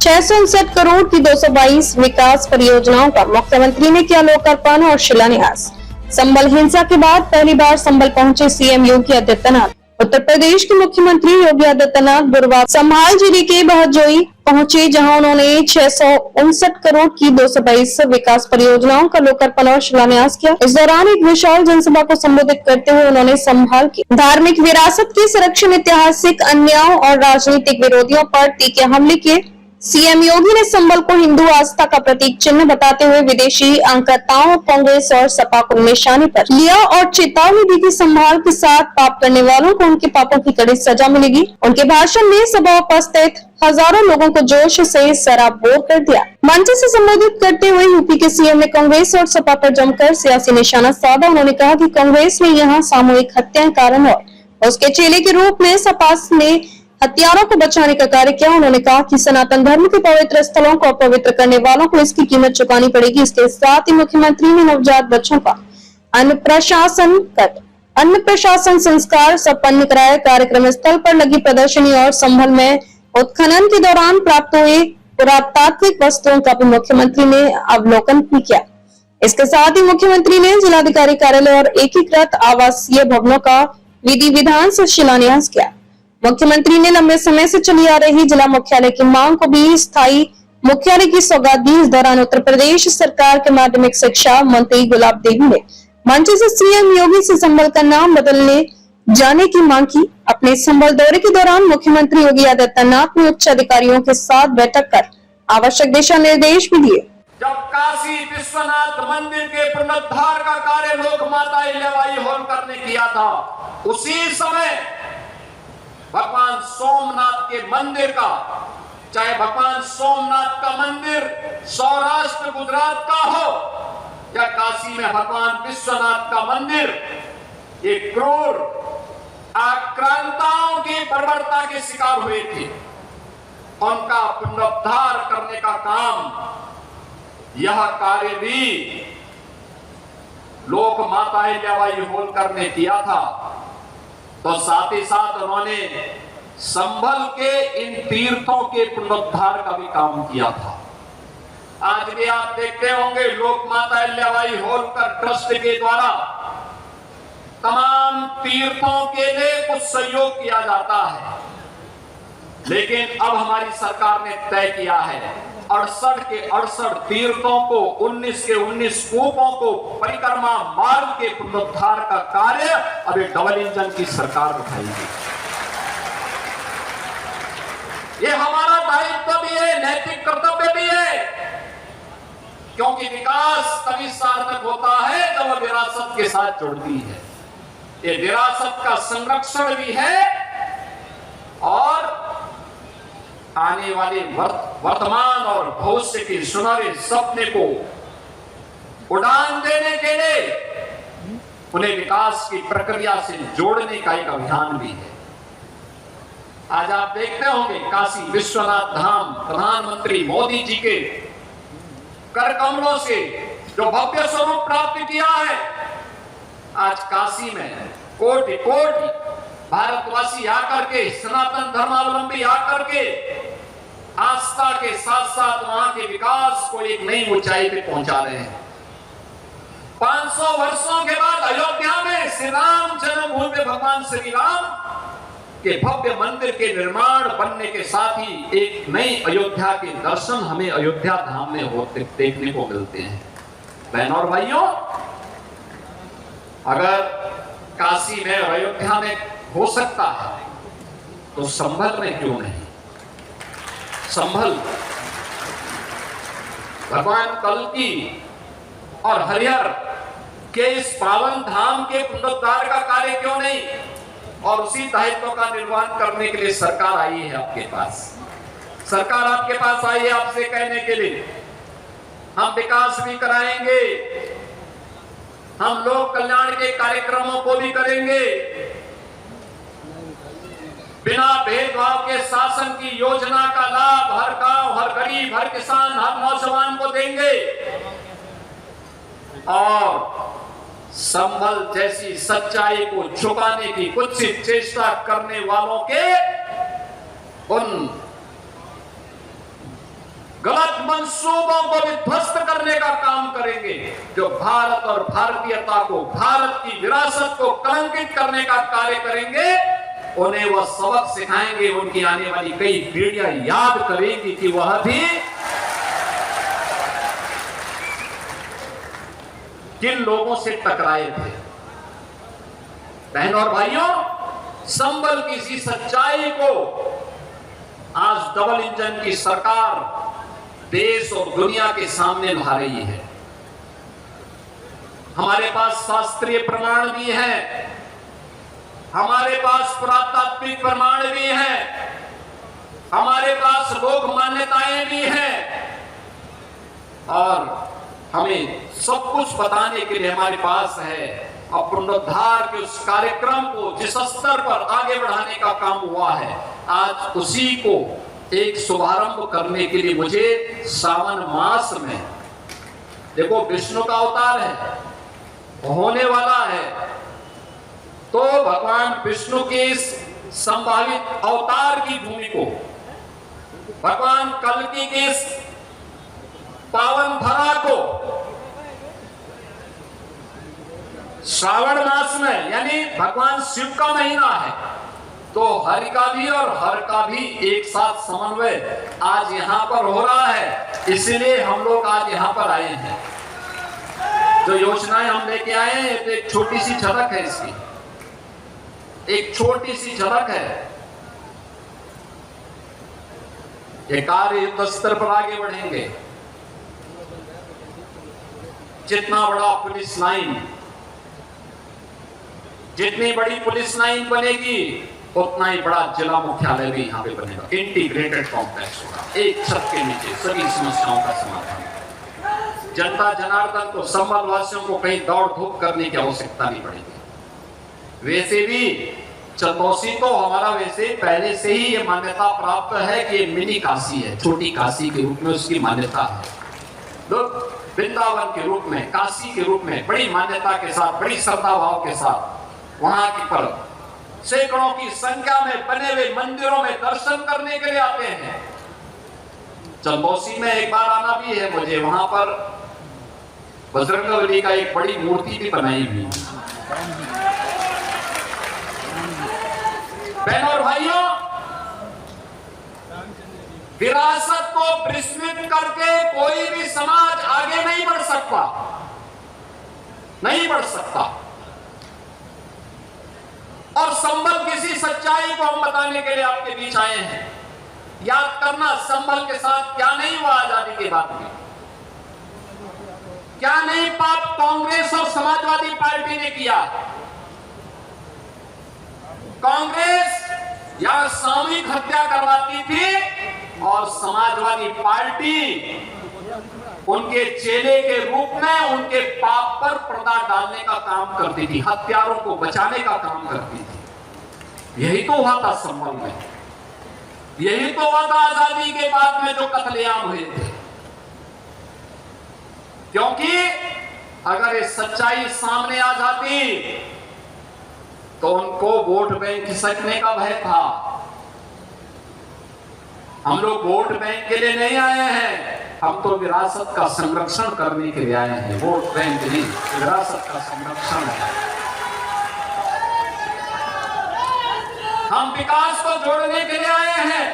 659 करोड़ की 222 विकास परियोजनाओं का मुख्यमंत्री ने किया लोकार्पण और शिलान्यास। संभल हिंसा के बाद पहली बार संभल पहुंचे सीएम योगी आदित्यनाथ। उत्तर प्रदेश के मुख्यमंत्री योगी आदित्यनाथ गुरुवार संभाल जिले के बहजोई पहुंचे, जहां उन्होंने 659 करोड़ की 222 विकास परियोजनाओं का लोकार्पण और शिलान्यास किया। इस दौरान एक विशाल जनसभा को संबोधित करते हुए उन्होंने संभाल की धार्मिक विरासत के संरक्षण, ऐतिहासिक अन्यायों और राजनीतिक विरोधियों पर तीखे हमले किए। सीएम योगी ने संभल को हिंदू आस्था का प्रतीक चिन्ह बताते हुए विदेशी आक्रांताओं, कांग्रेस और सपा को निशाने पर लिया और चेतावनी दी कि संभाल के साथ पाप करने वालों को उनके पापों की कड़ी सजा मिलेगी। उनके भाषण में सभा उपस्थित हजारों लोगों को जोश से सराबोर कर दिया। मंच से संबोधित करते हुए यूपी के सीएम ने कांग्रेस और सपा पर जमकर सियासी निशाना साधा। उन्होंने कहा कि कांग्रेस ने यहाँ सामूहिक हत्याएं कारण और उसके चेले के रूप में सपा ने हथियारों को बचाने का कार्य किया। उन्होंने कहा कि सनातन धर्म के पवित्र स्थलों को अपवित्र करने वालों को इसकी कीमत चुकानी पड़ेगी। इसके साथ ही मुख्यमंत्री ने नवजात बच्चों का अन्न प्रशासन संस्कार संपन्न कराया। कार्यक्रम स्थल पर लगी प्रदर्शनी और संभल में उत्खनन के दौरान प्राप्त हुए पुरातात्विक वस्तुओं का भी मुख्यमंत्री ने अवलोकन भी किया। इसके साथ ही मुख्यमंत्री ने जिलाधिकारी कार्यालय और एकीकृत आवासीय भवनों का विधि विधान से शिलान्यास किया। मुख्यमंत्री ने लंबे समय से चली आ रही जिला मुख्यालय की मांग को भी स्थायी मुख्यालय की सौगात दी। इस दौरान उत्तर प्रदेश सरकार के माध्यमिक शिक्षा मंत्री गुलाब देवी ने मंच से सीएम योगी से संभल का नाम बदलने जाने की मांग की। अपने संभल दौरे के दौरान मुख्यमंत्री योगी आदित्यनाथ ने उच्च अधिकारियों के साथ बैठक कर आवश्यक दिशा निर्देश भी दिए। जब काशी विश्वनाथ मंदिर के पुनरुद्धार का कार्य लोक माता अहिल्याबाई होलकर ने किया था, उसी समय भगवान सोमनाथ के मंदिर का, चाहे भगवान सोमनाथ का मंदिर सौराष्ट्र गुजरात का हो या काशी में भगवान विश्वनाथ का मंदिर, ये क्रूर आक्रांताओं की बर्बरता के शिकार हुए थे। उनका पुनरुद्धार करने का काम, यह कार्य भी लोक माता अहिल्याबाई होलकर ने किया था। तो साथ ही साथ उन्होंने संभल के इन तीर्थों के पुनरुद्धार का भी काम किया था। आज भी आप देखते होंगे लोक माता अहिल्याबाई होलकर ट्रस्ट के द्वारा तमाम तीर्थों के लिए कुछ सहयोग किया जाता है, लेकिन अब हमारी सरकार ने तय किया है 68 के 68 तीर्थों को, 19 के 19 कूपों को, परिक्रमा मार्ग के पुनरुद्धार का कार्य अभी डबल इंजन की सरकार उठाएगी। ये हमारा दायित्व भी है, नैतिक कर्तव्य भी है, क्योंकि विकास तभी सार्थक होता है जब वह विरासत के साथ जुड़ती है। ये विरासत का संरक्षण भी है और आने वाले वर्तमान और भविष्य के सुनहरे सपने को उड़ान देने के लिए उन्हें विकास की प्रक्रिया से जोड़ने का एक अभियान भी है। आज आप देखते होंगे काशी विश्वनाथ धाम प्रधानमंत्री मोदी जी के कर कमलों से जो भव्य स्वरूप प्राप्त किया है, आज काशी में कोटि कोटि भारतवासी आकर के, सनातन धर्मावलंबी आकर के आस्था के साथ साथ वहां के विकास को एक नई ऊंचाई पे पहुंचा रहे हैं। 500 वर्षों के बाद अयोध्या में श्री राम जन्मभूमि में भगवान श्री राम के भव्य मंदिर के निर्माण बनने के साथ ही एक नई अयोध्या के दर्शन हमें अयोध्या धाम में होते देखने को मिलते हैं। बहनों और भाइयों, अगर काशी में और अयोध्या में हो सकता है तो संभल में क्यों नहीं? संभल भगवान कल्की और हरिहर के इस पावन धाम के पुनरुद्धार का कार्य क्यों नहीं? और उसी दायित्व का निर्वहन करने के लिए सरकार आई है आपके पास। सरकार आपके पास आई है आपसे कहने के लिए हम विकास भी कराएंगे, हम लोक कल्याण के कार्यक्रमों को भी करेंगे, बिना भेदभाव के शासन की योजना का लाभ हर गांव, हर गरीब, हर किसान, हर नौजवान को देंगे और संभल जैसी सच्चाई को छुपाने की कुत्सित चेष्टा करने वालों के उन गलत मंसूबों को भी ध्वस्त करने का काम करेंगे। जो भारत और भारतीयता को, भारत की विरासत को कलंकित करने का कार्य करेंगे, उन्हें वह सबक सिखाएंगे। उनकी आने वाली कई पीढ़ियां याद करेंगी कि वह भी किन लोगों से टकराए थे। बहनों और भाइयों, संभल की इसी सच्चाई को आज डबल इंजन की सरकार देश और दुनिया के सामने ला रही है। हमारे पास शास्त्रीय प्रमाण भी है, हमारे पास पुरातात्विक प्रमाण भी है, हमारे पास लोक मान्यताएं भी हैं, और हमें सब कुछ बताने के लिए हमारे पास है। और पुनरुद्धार के उस कार्यक्रम को जिस स्तर पर आगे बढ़ाने का काम हुआ है, आज उसी को एक शुभारंभ करने के लिए मुझे सावन मास में, देखो विष्णु का अवतार है, होने वाला है, तो भगवान विष्णु के इस संभावित अवतार की भूमि को, भगवान कल्कि के इस पावन धरा को श्रावण मास में, यानी भगवान शिव का महीना है, तो हरि का भी और हर का भी एक साथ समन्वय आज यहां पर हो रहा है। इसलिए हम लोग आज यहां पर आए हैं। जो योजनाएं हम लेके आए हैं, तो एक छोटी सी झलक है इसकी, एक छोटी सी झलक है। ये कार्य युद्ध स्तर पर आगे बढ़ेंगे। जितना बड़ा पुलिस लाइन, जितनी बड़ी पुलिस लाइन बनेगी, उतना ही बड़ा जिला मुख्यालय भी यहाँ पे बनेगा। इंटीग्रेटेड कॉम्प्लेक्स होगा, एक छत के नीचे सभी समस्याओं का समाधान। जनता जनार्दन को, संबल वासियों को कहीं दौड़ धूप करने की आवश्यकता नहीं पड़ेगी। वैसे भी चंदौसी तो हमारा वैसे पहले से ही ये मान्यता प्राप्त है कि ये मिनी काशी है, छोटी काशी के रूप में उसकी मान्यता है। लोग वृंदावन के रूप में, काशी के रूप में बड़ी मान्यता के साथ, बड़ी श्रद्धा भाव के साथ वहां की पर सैकड़ों की संख्या में बने हुए मंदिरों में दर्शन करने के लिए आते हैं। चंदौसी में एक बार आना भी है मुझे, वहां पर बजरंगबली का एक बड़ी मूर्ति भी बनाई हुई है। बहनों और भाइयों, विरासत को विस्मृत करके कोई भी समाज आगे नहीं बढ़ सकता, नहीं बढ़ सकता। और संभल किसी सच्चाई को हम बताने के लिए आपके बीच आए हैं। याद करना, संभल के साथ क्या नहीं हुआ आजादी के बाद में, क्या नहीं पाप कांग्रेस और समाजवादी पार्टी ने किया। कांग्रेस यहां सामूहिक हत्या करवाती थी और समाजवादी पार्टी उनके चेले के रूप में उनके पाप पर पर्दा डालने का काम करती थी, हत्यारों को बचाने का काम करती थी। यही तो हुआ था संभल में, यही तो हुआ था आजादी के बाद में जो कत्लेआम हुए थे। क्योंकि अगर ये सच्चाई सामने आ जाती तो उनको वोट बैंक खिसकने का भय था। हम लोग वोट बैंक के लिए नहीं आए हैं, हम तो विरासत का संरक्षण करने के लिए आए हैं। वोट बैंक नहीं, विरासत का संरक्षण है। हम विकास को जोड़ने के लिए आए हैं।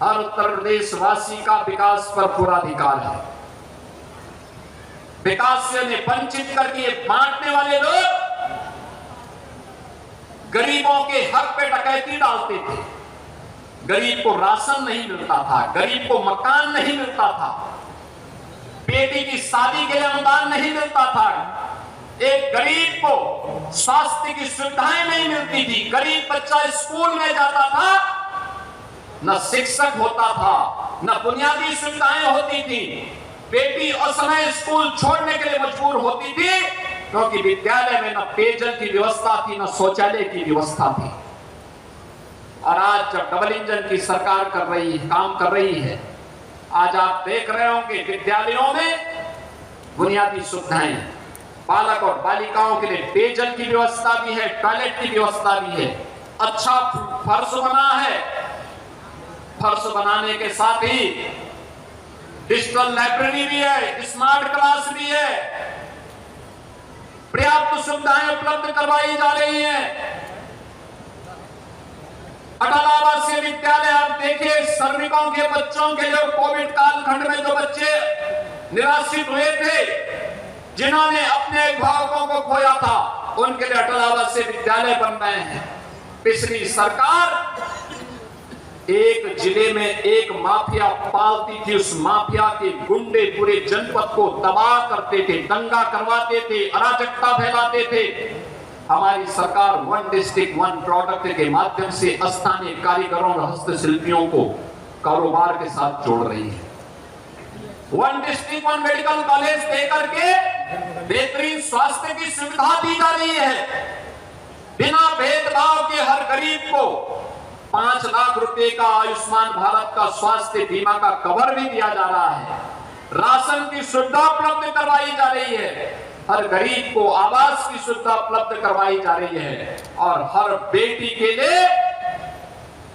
हर उत्तर प्रदेश वासी का विकास पर पूरा अधिकार है। विकास से उन्हें वंचित करके ये बांटने वाले लोग गरीबों के हक पे डकैती डालते थे। गरीब को राशन नहीं मिलता था, गरीब को मकान नहीं मिलता था, बेटी की शादी के लिए अनुदान नहीं मिलता था, एक गरीब को स्वास्थ्य की सुविधाएं नहीं मिलती थी, गरीब बच्चा स्कूल में जाता था, न शिक्षक होता था, न बुनियादी सुविधाएं होती थी, बेटी असमय स्कूल छोड़ने के लिए मजबूर होती थी क्योंकि विद्यालय में न पेयजल की व्यवस्था थी, न शौचालय की व्यवस्था थी। और आज जब डबल इंजन की सरकार काम कर रही है, आज आप देख रहे होंगे विद्यालयों में बुनियादी सुविधाएं, बालक और बालिकाओं के लिए पेयजल की व्यवस्था भी है, टॉयलेट की व्यवस्था भी है, अच्छा फर्श बना है, फर्श बनाने के साथ ही डिजिटल लाइब्रेरी भी है, स्मार्ट क्लास भी है, पर्याप्त सुविधाएं उपलब्ध करवाई जा रही हैं। अटल आवासीय विद्यालय आप देखिए, श्रमिकों के बच्चों के लिए कोविड कालखंड में जो बच्चे निराश्रित हुए थे, जिन्होंने अपने अभिभावकों को खोया था, उनके लिए अटल आवासीय विद्यालय बन रहे हैं। पिछली सरकार एक जिले में एक माफिया पालती थी, उस माफिया के गुंडे पूरे जनपद को तबाह करते थे, दंगा करवाते थे, अराजकता फैलाते थे। हमारी सरकार वन डिस्ट्रिक्ट वन प्रोडक्ट के माध्यम से स्थानीय कारीगरों और हस्तशिल्पियों को कारोबार के साथ जोड़ रही है। One district one medical college देकर के बेहतरीन स्वास्थ्य की सुविधा दी जा रही है। बिना भेदभाव के हर गरीब को 5 लाख रुपए का आयुष्मान भारत का स्वास्थ्य बीमा का कवर भी दिया जा रहा है। राशन की सुविधा उपलब्ध करवाई जा रही है, हर गरीब को आवास की सुविधा उपलब्ध करवाई जा रही है, और हर बेटी के लिए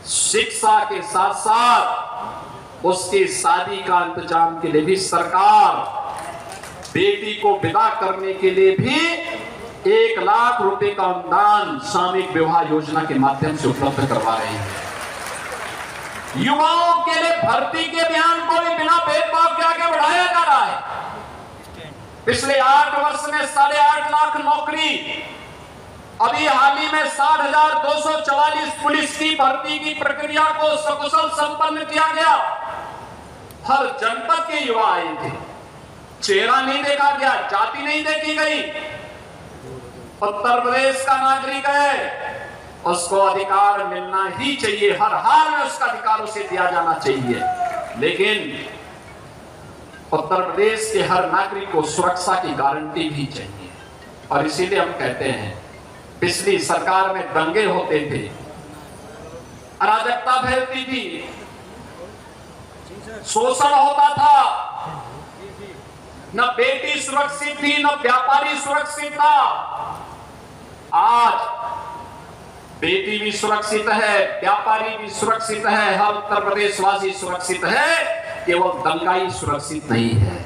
शिक्षा के साथ साथ उसके शादी का इंतजाम के लिए भी सरकार बेटी को विदा करने के लिए भी 1 लाख रुपए का अनुदान सामूहिक विवाह योजना के माध्यम से उपलब्ध करवा रही है। युवाओं के लिए भर्ती के अभियान को भी बिना भेदभाव के आगे बढ़ाया जा रहा है। पिछले 8 वर्ष में 8.5 लाख नौकरी, अभी हाल ही में 60,244 पुलिस की भर्ती की प्रक्रिया को सकुशल संपन्न किया गया। हर जनपद के युवा आए थे, चेहरा नहीं देखा गया, जाति नहीं देखी गई। उत्तर प्रदेश का नागरिक है, उसको अधिकार मिलना ही चाहिए, हर हाल में उसका अधिकार उसे दिया जाना चाहिए। लेकिन उत्तर प्रदेश के हर नागरिक को सुरक्षा की गारंटी भी चाहिए, और इसीलिए हम कहते हैं पिछली सरकार में दंगे होते थे, अराजकता फैलती थी, शोषण होता था, न बेटी सुरक्षित थी, न व्यापारी सुरक्षित था। आज बेटी भी सुरक्षित है, व्यापारी भी सुरक्षित है, हर उत्तर प्रदेश वासी सुरक्षित है, केवल दंगाई सुरक्षित नहीं है।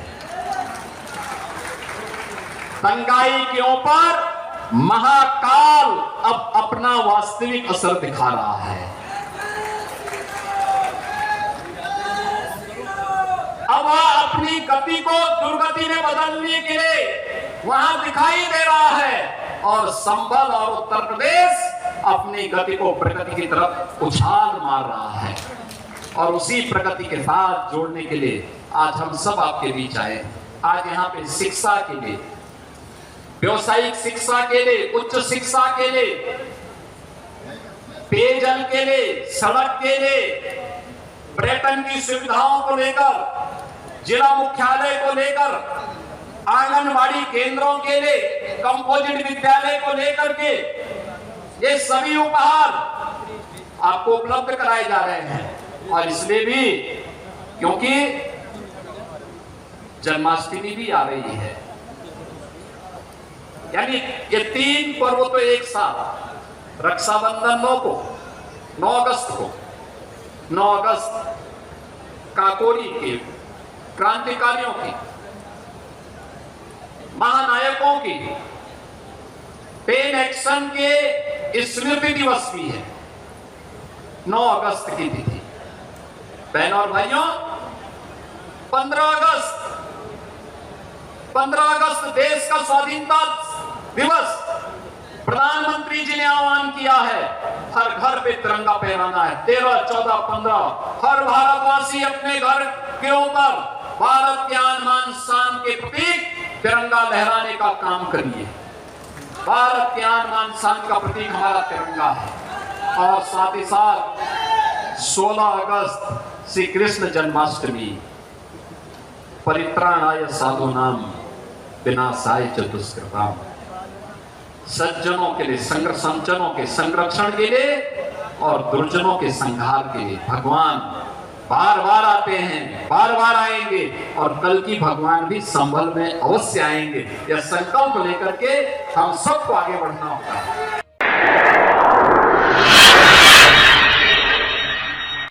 दंगाई के ऊपर महाकाल अब अपना वास्तविक असर दिखा रहा है। अब वह अपनी गति को दुर्गति में बदलने के लिए वहां दिखाई दे रहा है, और संभल और उत्तर प्रदेश अपनी गति को प्रगति की तरफ उछाल मार रहा है। और उसी प्रगति के साथ जोड़ने के लिए आज हम सब आपके बीच आए। आज यहाँ पे शिक्षा के लिए, व्यावसायिक शिक्षा के लिए, उच्च शिक्षा के लिए, पेयजल के लिए, सड़क के लिए, पर्यटन की सुविधाओं को लेकर, जिला मुख्यालय को लेकर, आंगनबाड़ी केंद्रों के लिए, कंपोजिट विद्यालय को लेकर के ये सभी उपहार आपको उपलब्ध कराए जा रहे हैं। और इसलिए भी क्योंकि जन्माष्टमी भी आ रही है, यानी ये 3 पर्व तो एक साथ, रक्षाबंधन 9 अगस्त को, 9 अगस्त काकोरी के क्रांतिकारियों की, महानायकों की पेन एक्शन के स्मृति दिवस भी है, 9 अगस्त की तिथि। बहनों और भाइयों, 15 अगस्त देश का स्वाधीनता दिवस, प्रधानमंत्री जी ने आह्वान किया है, हर घर पे तिरंगा फहराना है। 13, 14, 15 हर भारतवासी अपने घर के ऊपर भारत के आन शान के प्रतीक तिरंगा लहराने का काम करिए। भारत के आन शान का प्रतीक हमारा तिरंगा है। और साथ ही साथ 16 अगस्त श्री कृष्ण जन्माष्टमी, परित्राणाय साधूनां विनाशाय च दुष्कृताम्, सज्जनों के लिए, सज्जनों के संरक्षण के लिए और दुर्जनों के संहार के लिए भगवान बार बार आते हैं, बार बार आएंगे, और कल की भगवान भी संभल में अवश्य आएंगे। यह संकल्प लेकर के हम सबको आगे बढ़ना होगा।